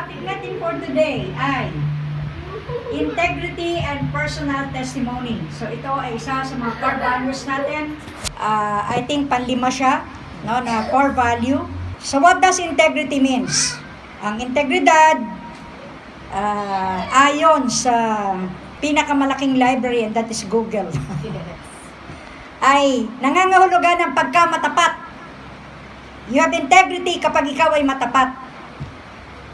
topic natin for today ay integrity and personal testimony. So ito ay isa sa mga core values natin. I think panlima siya, no, na core value. So what does integrity means? Ang integridad, ayon sa pinakamalaking library, and that is Google, ay nangangahulugan ng pagkamatapat. You have integrity kapag ikaw ay matapat.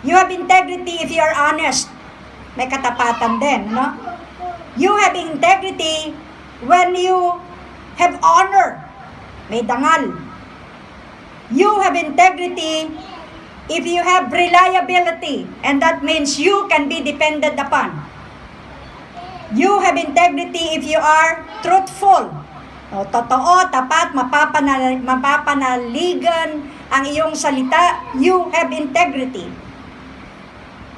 You have integrity if you are honest. May katapatan din, no? You have integrity when you have honor. May dangal. You have integrity if you have reliability, and that means you can be depended upon. You have integrity if you are truthful. O, totoo, tapat, mapapanaligan ang iyong salita. You have integrity.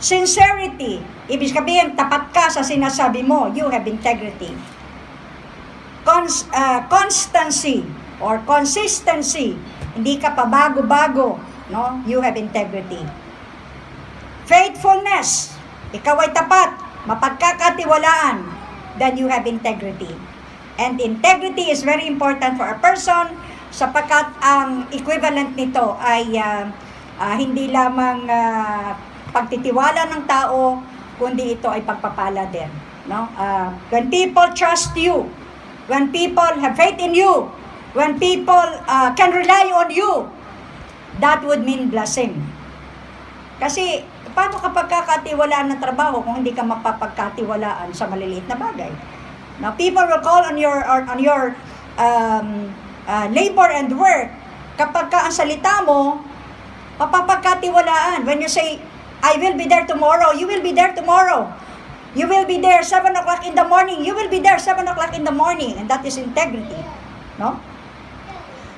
Sincerity, ibig sabihin, tapat ka sa sinasabi mo. You have integrity. Constancy or consistency, hindi ka pa bago-bago, no? You have integrity. Faithfulness, ikaw ay tapat, mapagkakatiwalaan, then you have integrity. And integrity is very important for a person sapagkat ang equivalent nito ay hindi lamang pagtitiwala ng tao, kundi ito ay pagpapala din, no? When people trust you, when people have faith in you, when people can rely on you, that would mean blessing. Kasi paano kapag kakatiwalaan ng trabaho kung hindi ka mapapagkatiwalaan sa maliliit na bagay? Now, people will call on your labor and work. Kapag ka ang salita mo, mapapagkatiwalaan. When you say, I will be there tomorrow, you will be there tomorrow. You will be there 7 o'clock in the morning, you will be there 7 o'clock in the morning. And that is integrity. No?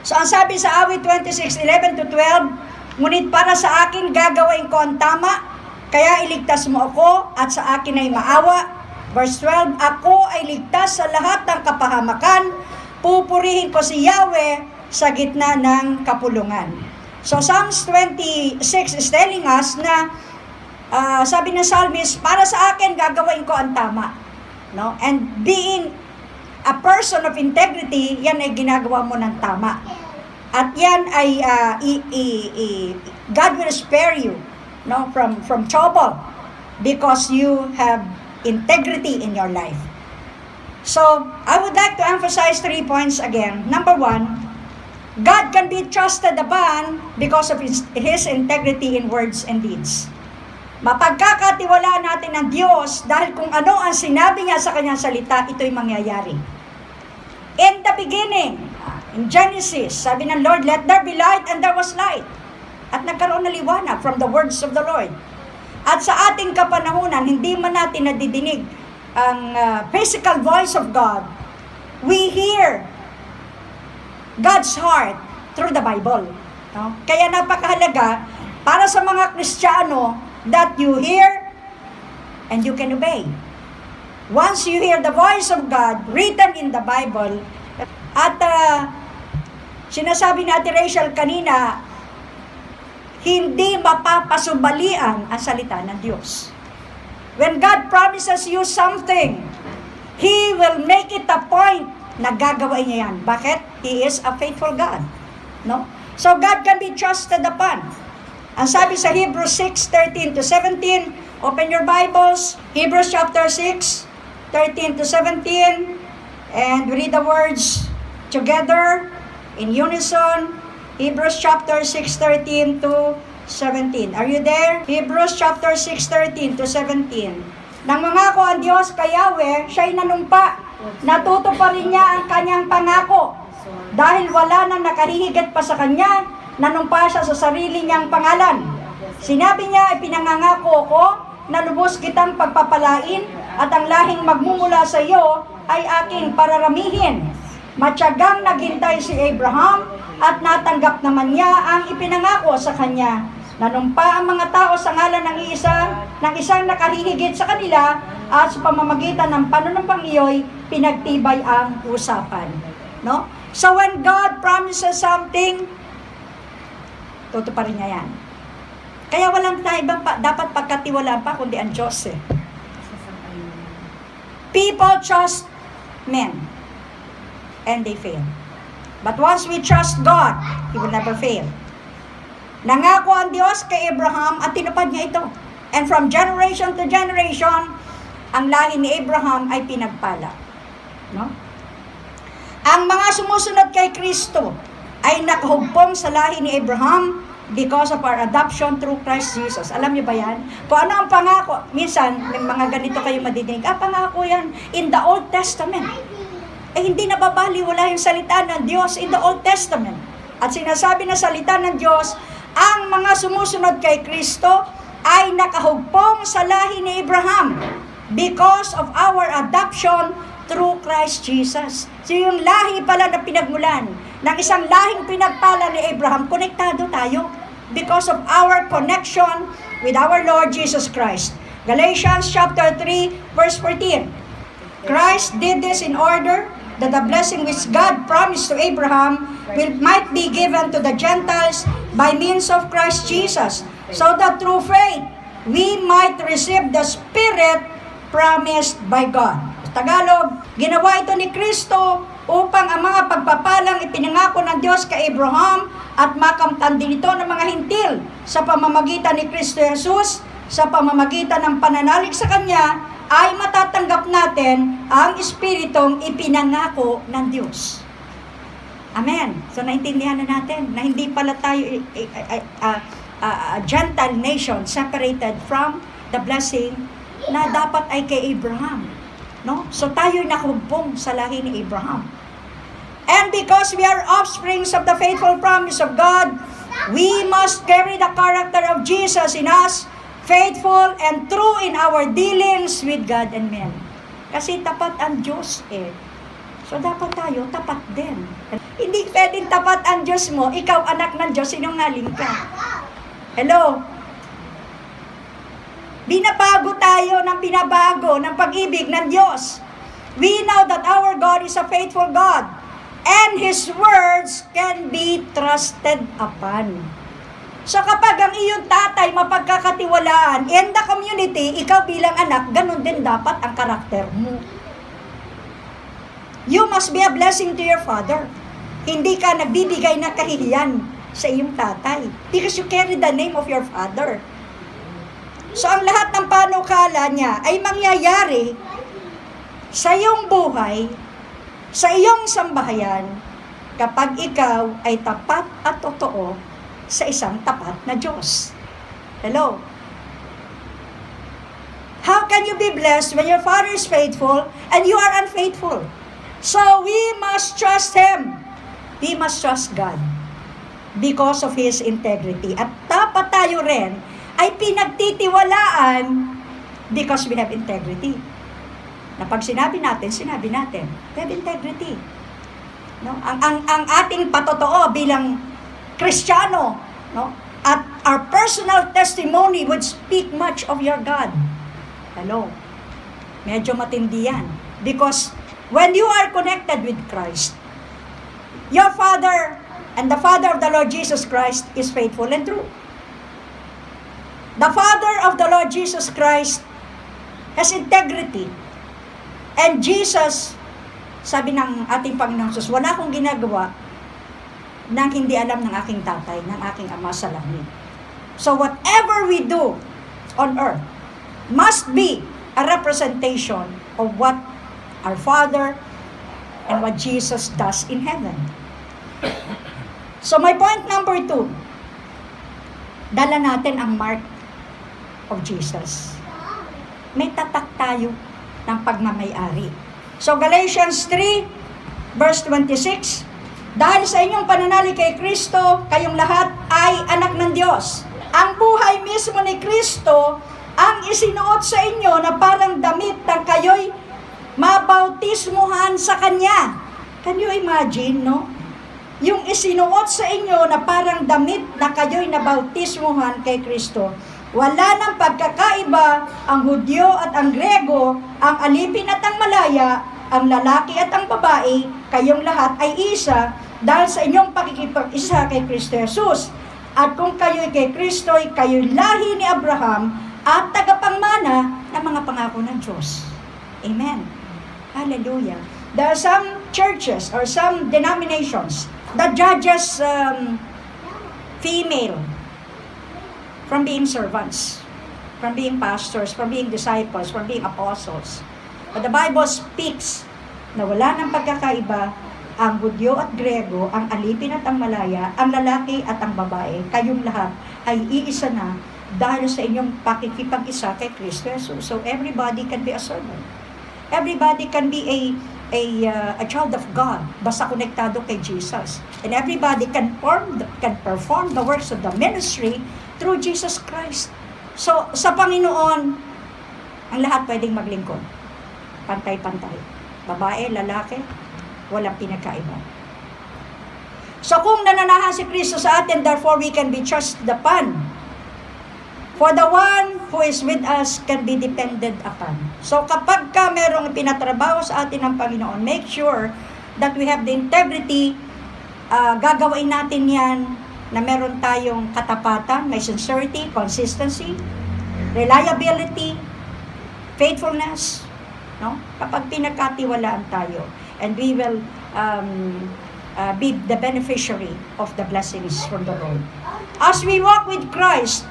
So, ang sabi sa awit 26:11-12, ngunit para sa akin gagawin ko ang tama, kaya iligtas mo ako at sa akin ay maawa. Verse 12, ako ay ligtas sa lahat ng kapahamakan, pupurihin ko si Yahweh sa gitna ng kapulungan. So Psalms 26 is telling us na sabi ng psalmist, para sa akin gagawin ko ang tama. No? And being a person of integrity, yan ay ginagawa mo ng tama. At yan ay God will spare you, no, from trouble because you have integrity in your life. So, I would like to emphasize 3 points again. Number 1, God can be trusted upon because of His integrity in words and deeds. Mapagkakatiwalaan natin ng Diyos dahil kung ano ang sinabi niya sa kanyang salita, ito'y mangyayari. In the beginning, in Genesis, sabi ng Lord, let there be light, and there was light. At nagkaroon na liwanag from the words of the Lord. At sa ating kapanahunan, hindi man natin nadidinig ang physical voice of God, we hear God's heart through the Bible. No? Kaya napakahalaga para sa mga Kristiyano that you hear and you can obey. Once you hear the voice of God written in the Bible, at sinasabi natin Rachel kanina, hindi mapapasubalian ang salita ng Diyos. When God promises you something, He will make it a point na gagawin niya yan. Bakit? He is a faithful God. No? So God can be trusted upon. Ang sabi sa Hebrews 6:13-17, open your Bibles, Hebrews chapter 6, 13-17, and we read the words together in unison. Hebrews chapter 6:13-17. Are you there? Hebrews chapter 6:13-17. Nang mangako ang Diyos kay Yahweh, siya'y nanumpa. Natutuparin niya ang kanyang pangako. Dahil wala nang nakahihigit pa sa kanya, nanumpa siya sa sarili niyang pangalan. Sinabi niya, ipinangangako ko na lubos kitang pagpapalain at ang lahing magmumula sa iyo ay aking pararamihin. Matyagang naghintay si Abraham at natanggap naman niya ang ipinangako sa kanya. Nanumpa ang mga tao sa ngalan ng isang nakahihigit sa kanila at sa pamamagitan ng panunumpang iyo'y pinagtibay ang usapan. No? So when God promises something, tutuparin niya yan. Kaya walang tayo ibang dapat pagkatiwalaan pa kundi ang Diyos eh. People trust men and they fail. But once we trust God, He will never fail. Nangako ang Diyos kay Abraham at tinupad niya ito. And from generation to generation, ang lahi ni Abraham ay pinagpala. No? Ang mga sumusunod kay Kristo ay nakahugpong sa lahi ni Abraham because of our adoption through Christ Jesus. Alam niyo ba yan? Kung ano ang pangako, minsan, may mga ganito kayo madidinig, pangako yan in the Old Testament. Hindi nababaliwala yung salita ng Diyos in the Old Testament. At sinasabi na salita ng Diyos, ang mga sumusunod kay Kristo ay nakahugpong sa lahi ni Abraham because of our adoption through Christ Jesus. So yung lahi pala na pinagmulan ng isang lahing pinagpala ni Abraham, konektado tayo because of our connection with our Lord Jesus Christ. Galatians chapter 3 verse 14. Christ did this in order that the blessing which God promised to Abraham might be given to the Gentiles by means of Christ Jesus, so that through faith we might receive the Spirit promised by God. Tagalog, ginawa ito ni Kristo upang ang mga pagpapalang ipinangako ng Diyos kay Abraham at makamtan din ito ng mga hintil sa pamamagitan ni Kristo Jesus, sa pamamagitan ng pananalig sa Kanya, ay matatanggap natin ang Espiritong ipinangako ng Diyos. Amen. So naintindihan na natin na hindi pala tayo a Gentile nation separated from the blessing na dapat ay kay Abraham. No? So tayo'y nakahugpong sa lahi ni Abraham. And because we are offsprings of the faithful promise of God, we must carry the character of Jesus in us, faithful and true in our dealings with God and men. Kasi tapat ang Diyos eh. So dapat tayo tapat din. Hindi pwedeng tapat ang Diyos mo, ikaw anak ng Diyos, sinungaling ka. Hello? Binabago tayo ng binabago ng pag-ibig ng Diyos. We know that our God is a faithful God and His words can be trusted upon. So kapag ang iyong tatay mapagkakatiwalaan in the community, ikaw bilang anak, ganun din dapat ang karakter mo. You must be a blessing to your father. Hindi ka nagbibigay ng kahihiyan sa iyong tatay because you carry the name of your father. So ang lahat ng panukala niya ay mangyayari sa iyong buhay, sa iyong sambahayan, kapag ikaw ay tapat at totoo sa isang tapat na Diyos. Hello? How can you be blessed when your father is faithful and you are unfaithful? So we must trust Him. We must trust God because of His integrity. At dapat tayo rin ay pinagtitiwalaan because we have integrity. Na pag sinabi natin. We have integrity. No? Ang ating patotoo bilang Kristiyano, no? At our personal testimony would speak much of your God. Hello? Medyo matindi yan. Because when you are connected with Christ, your Father and the Father of the Lord Jesus Christ is faithful and true. The Father of the Lord Jesus Christ has integrity. And Jesus, sabi ng ating Panginoong Jesus, wala akong ginagawa nang hindi alam ng aking tatay, ng aking ama sa langit. So whatever we do on earth must be a representation of what our Father and what Jesus does in heaven. So my point number 2, dala natin ang mark of Jesus. May tatak tayo ng pagmamayari. So Galatians 3 verse 26, dahil sa inyong pananalig kay Kristo, kayong lahat ay anak ng Diyos. Ang buhay mismo ni Kristo ang isinuot sa inyo na parang damit na kayo'y mabautismuhan sa Kanya. Can you imagine, no? Yung isinuot sa inyo na parang damit na kayo'y nabautismuhan kay Kristo. Wala nang pagkakaiba ang Hudyo at ang Grego, ang alipin at ang Malaya, ang lalaki at ang babae, kayong lahat ay isa dahil sa inyong pakikipag-isa kay Kristo Jesus. At kung kayo'y kay Kristo, kayo'y lahi ni Abraham at tagapangmana ng mga pangako ng Diyos. Amen. Hallelujah. There are some churches or some denominations that judges female from being servants, from being pastors, from being disciples, from being apostles. But the Bible speaks na wala ng pagkakaiba ang Hudyo at Grego, ang alipin at ang Malaya, ang lalaki at ang babae. Kayong lahat ay iisa na dahil sa inyong pakikipag-isa kay Kristo Jesus. So everybody can be a servant. Everybody can be a child of God basta konektado kay Jesus. And everybody can perform the works of the ministry through Jesus Christ. So, sa Panginoon, ang lahat pwedeng maglingkod. Pantay-pantay. Babae, lalaki, walang pinagkaiba. So, kung nananahan si Kristo sa atin, therefore we can be trusted upon. For the one who is with us can be depended upon. So, kapag ka merong pinatrabaho sa atin ng Panginoon, make sure that we have the integrity. Gagawin natin yan na meron tayong katapatan, may sincerity, consistency, reliability, faithfulness, no? Kapag pinagkatiwalaan tayo, and we will be the beneficiary of the blessings from the Lord. As we walk with Christ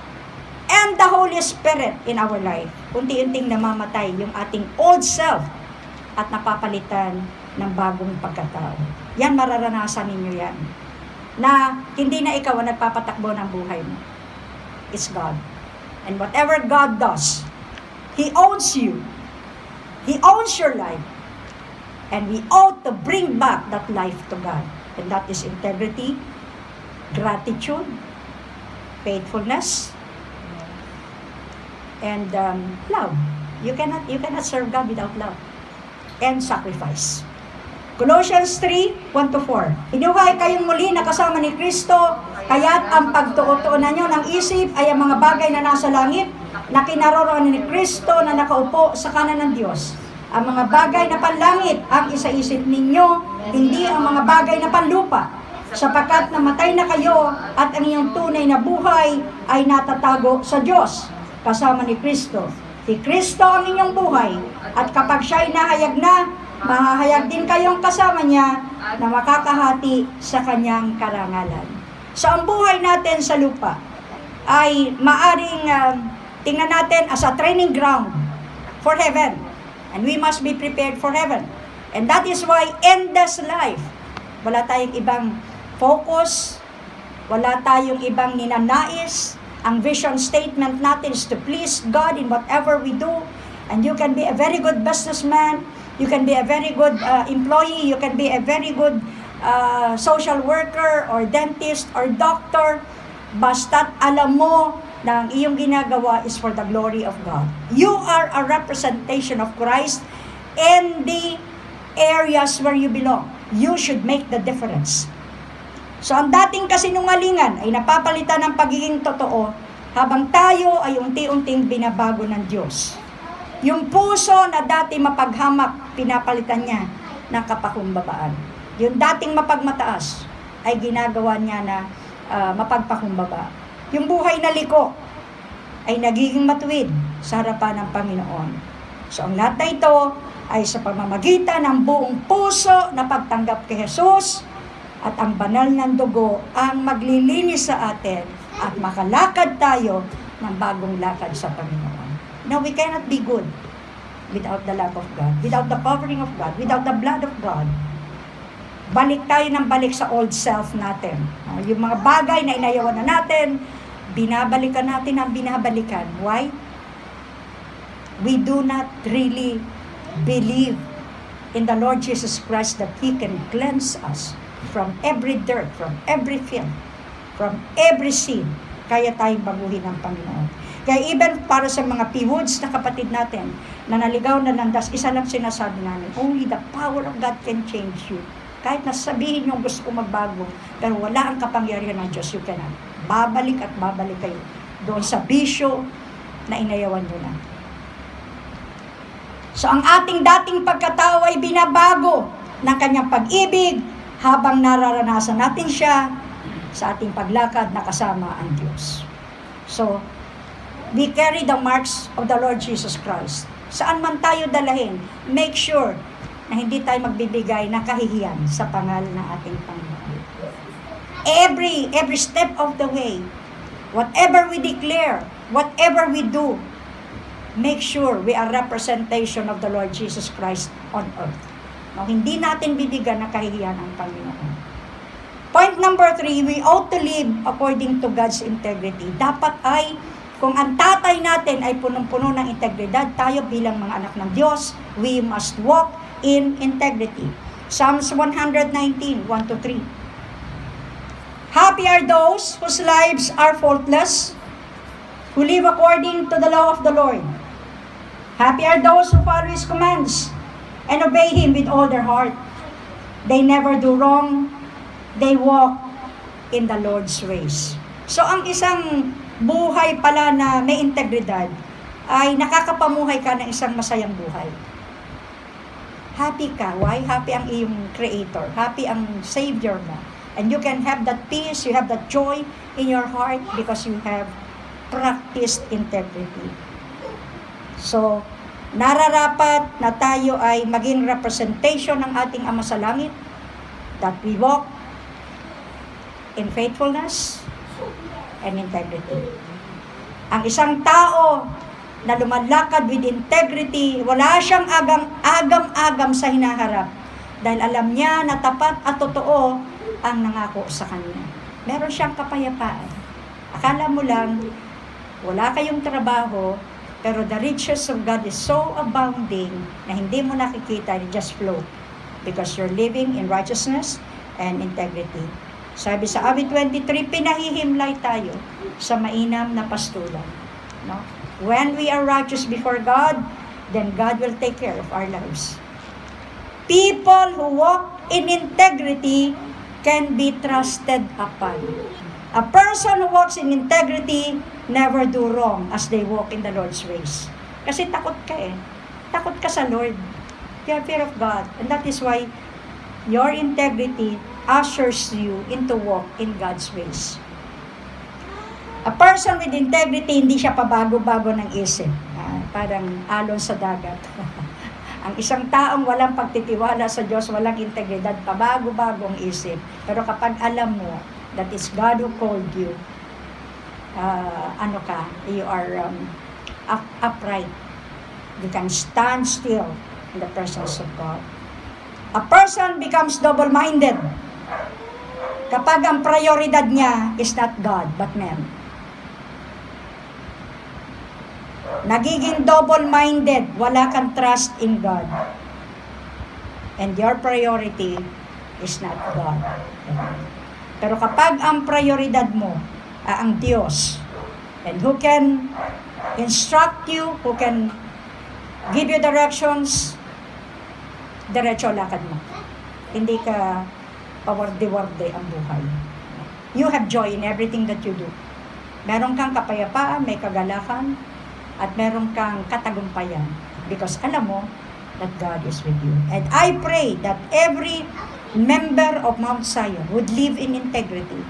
and the Holy Spirit in our life, unti-unting namamatay yung ating old self at napapalitan ng bagong pagkatao. Yan, mararanasan ninyo yan. Na hindi na ikaw ang nagpapatakbo ng buhay mo. It's God. And whatever God does, He owns you. He owns your life. And we ought to bring back that life to God. And that is integrity, gratitude, faithfulness, and love. You cannot serve God without love and sacrifice. Colossians 3:1-4. Inuhay kayong muli na kasama ni Kristo, kaya't ang pagtuutuunan nyo ng isip ay ang mga bagay na nasa langit, na kinaroroonan ni Kristo na nakaupo sa kanan ng Diyos. Ang mga bagay na panlangit ang isaisip ninyo, hindi ang mga bagay na panlupa, sapagkat namatay na kayo at ang inyong tunay na buhay ay natatago sa Diyos, kasama ni Kristo. Si Kristo ang inyong buhay, at kapag siya'y nahayag na, mahahayag din kayong kasama niya na makakahati sa kanyang karangalan. So ang buhay natin sa lupa ay maaring tingnan natin as a training ground for heaven. And we must be prepared for heaven. And that is why in this life, wala tayong ibang focus, wala tayong ibang ninanais. Ang vision statement natin is to please God in whatever we do. And you can be a very good businessman, you can be a very good employee, you can be a very good social worker or dentist or doctor. Basta't alam mo na ang iyong ginagawa is for the glory of God. You are a representation of Christ in the areas where you belong. You should make the difference. So ang dating kasinungalingan ay napapalitan ng pagiging totoo habang tayo ay unti-unting binabago ng Diyos. Yung puso na dati mapaghamak, pinapalitan niya ng kapakumbabaan. Yung dating mapagmataas ay ginagawa niya na mapagpakumbaba. Yung buhay na liko ay nagiging matuwid sa harapan ng Panginoon. So ang lahat na ito ay sa pamamagitan ng buong puso na pagtanggap kay Jesus, at ang banal ng dugo ang maglilinis sa atin at makalakad tayo ng bagong lakad sa Panginoon. Now, we cannot be good without the love of God, without the covering of God, without the blood of God. Balik tayo ng balik sa old self natin. Yung mga bagay na inayawan na natin, binabalikan natin ang binabalikan. Why? We do not really believe in the Lord Jesus Christ that He can cleanse us from every dirt, from every filth, from every sin. Kaya tayong baguhin ng Panginoon. Kaya even para sa mga P-Woods na kapatid natin, na naligaw na landas, isa lang sinasabi namin, only the power of God can change you. Kahit nasabihin yung gusto ko magbago, pero wala ang kapangyarihan ng Diyos, you cannot. Babalik at babalik kayo doon sa bisyo na inayawan nyo na. So ang ating dating pagkatao ay binabago ng kanyang pag-ibig habang nararanasan natin siya sa ating paglakad na kasama ang Diyos. So, we carry the marks of the Lord Jesus Christ. Saan man tayo dalahin, make sure na hindi tayo magbibigay ng kahihiyan sa pangalan ng ating Panginoon. Every step of the way, whatever we declare, whatever we do, make sure we are representation of the Lord Jesus Christ on earth. No, hindi natin bibigyan ng kahihiyan ang Panginoon. Point number 3, we ought to live according to God's integrity. Dapat ay, kung ang tatay natin ay punong-puno ng integridad, tayo bilang mga anak ng Diyos, we must walk in integrity. Psalms 119, 1-3. Happy are those whose lives are faultless, who live according to the law of the Lord. Happy are those who follow His commands and obey Him with all their heart. They never do wrong. They walk in the Lord's ways. So, ang isang buhay pala na may integridad ay nakakapamuhay ka ng isang masayang buhay. Happy ka. Why? Happy ang iyong Creator. Happy ang Savior mo. And you can have that peace, you have that joy in your heart because you have practiced integrity. So, nararapat na tayo ay maging representation ng ating Ama sa Langit, that we walk in faithfulness and integrity. Ang isang tao na lumalakad with integrity, wala siyang agam-agam sa hinaharap dahil alam niya na tapat at totoo ang nangako sa kanya. Meron siyang kapayapaan. Akala mo lang, wala kayong trabaho, pero the riches of God is so abounding na hindi mo nakikita, you just flow. Because you're living in righteousness and integrity. Sabi sa Awit 23, pinahihimlay tayo sa mainam na pastulan. No? When we are righteous before God, then God will take care of our lives. People who walk in integrity can be trusted upon. A person who walks in integrity never do wrong as they walk in the Lord's ways. Kasi takot ka eh. Takot ka sa Lord. You have fear of God. And that is why your integrity ushers you into walk in God's ways. A person with integrity, hindi siya pabago-bago ng isip. Parang alon sa dagat. Ang isang taong walang pagtitiwala sa Diyos, walang integridad, pabago-bago ang isip. Pero kapag alam mo that is God who called you, you are upright. You can stand still in the presence of God. A person becomes double-minded kapag ang prioridad niya is not God, but man. Nagiging double-minded, wala kang trust in God. And your priority is not God. Pero kapag ang prioridad mo ang Diyos, and who can instruct you, who can give you directions, diretso lakad mo. Hindi ka pawarde-warde ang buhay. You have joy in everything that you do. Meron kang kapayapaan, may kagalakan, at meron kang katagumpayan because alam mo that God is with you. And I pray that every member of Mount Zion would live in integrity,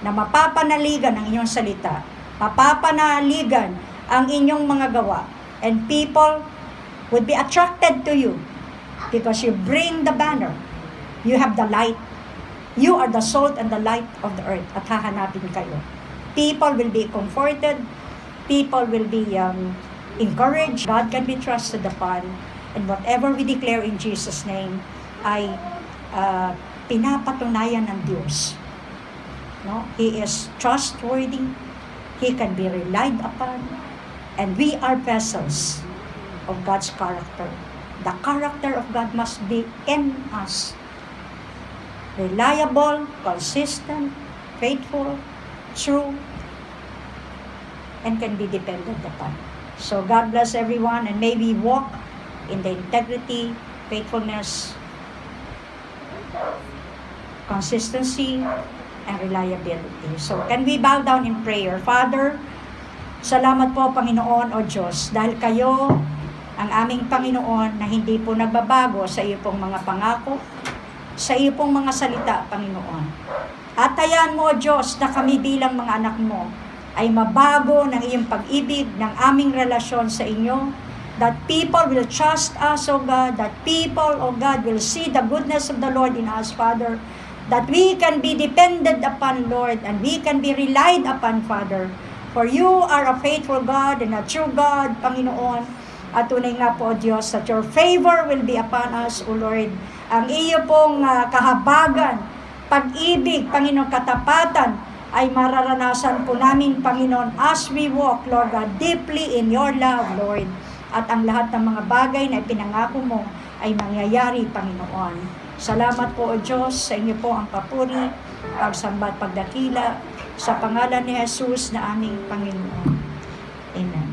na mapapanaligan ang inyong salita, mapapanaligan ang inyong mga gawa, and people would be attracted to you because you bring the banner. You have the light. You are the salt and the light of the earth at hahanapin kayo. People will be comforted. People will be encouraged. God can be trusted upon. And whatever we declare in Jesus' name ay pinapatunayan ng Diyos. No? He is trustworthy. He can be relied upon. And we are vessels of God's character. The character of God must be in us. Reliable, consistent, faithful, true, and can be depended upon. So God bless everyone, and may we walk in the integrity, faithfulness, consistency, and reliability. So can we bow down in prayer? Father, salamat po Panginoon o Diyos, dahil kayo ang aming Panginoon na hindi po nagbabago sa iyo pong mga pangako, sa iyo pong mga salita, Panginoon. At hayaan mo, O Diyos, na kami bilang mga anak mo ay mabago ng iyong pag-ibig, ng aming relasyon sa inyo, that people will trust us, O God, that people, O God, will see the goodness of the Lord in us, Father, that we can be depended upon, Lord, and we can be relied upon, Father. For you are a faithful God and a true God, Panginoon. At tunay nga po, O Diyos, that your favor will be upon us, O Lord. Ang iyo pong kahabagan, pag-ibig, Panginoon, katapatan, ay mararanasan po namin, Panginoon, as we walk, Lord God, deeply in your love, Lord. At ang lahat ng mga bagay na ipinangako mo ay mangyayari, Panginoon. Salamat po, O Diyos, sa inyo po ang papuri, pagsamba at pagdakila, sa pangalan ni Jesus na aming Panginoon. Amen.